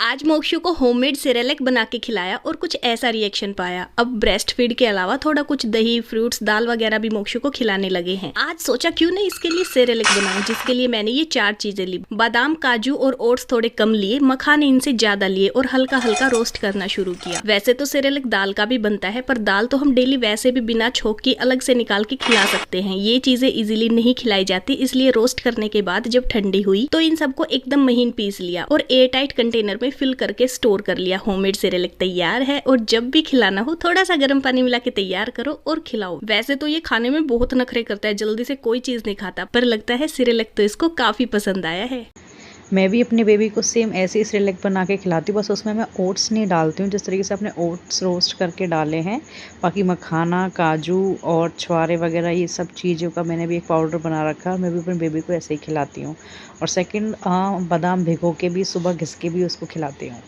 आज मोक्षु को homemade Cerelac बना के खिलाया और कुछ ऐसा रिएक्शन पाया। अब ब्रेस्ट फीड के अलावा थोड़ा कुछ दही, फ्रूट्स, दाल वगैरह भी मोक्षु को खिलाने लगे हैं। आज सोचा क्यों नहीं इसके लिए सेरेलैक बनाऊं, जिसके लिए मैंने ये 4 चीजें ली। बादाम, काजू और ओट्स थोड़े कम लिए, मखाने इनसे ज्यादा लिए और हल्का हल्का रोस्ट करना शुरू किया। वैसे तो सेरेलैक दाल का भी बनता है, पर दाल तो हम डेली वैसे भी बिना छोंक के अलग से निकाल के खिला सकते हैं। ये चीजें इजीली नहीं खिलाई जाती, इसलिए रोस्ट करने के बाद जब ठंडी हुई तो इन सबको एकदम महीन पीस लिया और एयर टाइट कंटेनर में फिल करके स्टोर कर लिया। होममेड सेरेलैक तैयार है और जब भी खिलाना हो थोड़ा सा गर्म पानी मिला के तैयार करो और खिलाओ। वैसे तो ये खाने में बहुत नखरे करता है, जल्दी से कोई चीज नहीं खाता, पर लगता है सेरेलैक तो इसको काफी पसंद आया है। मैं भी अपने बेबी को सेम ऐसे ही सेरेलैक बना के खिलाती हूँ, बस उसमें मैं ओट्स नहीं डालती हूँ जिस तरीके से अपने ओट्स रोस्ट करके डाले हैं। बाकी मखाना, काजू और छुआरे वगैरह ये सब चीज़ों का मैंने भी एक पाउडर बना रखा है। मैं भी अपने बेबी को ऐसे ही खिलाती हूँ। और सेकंड, बादाम भिगो के भी सुबह घिस के भी उसको खिलाती हूँ।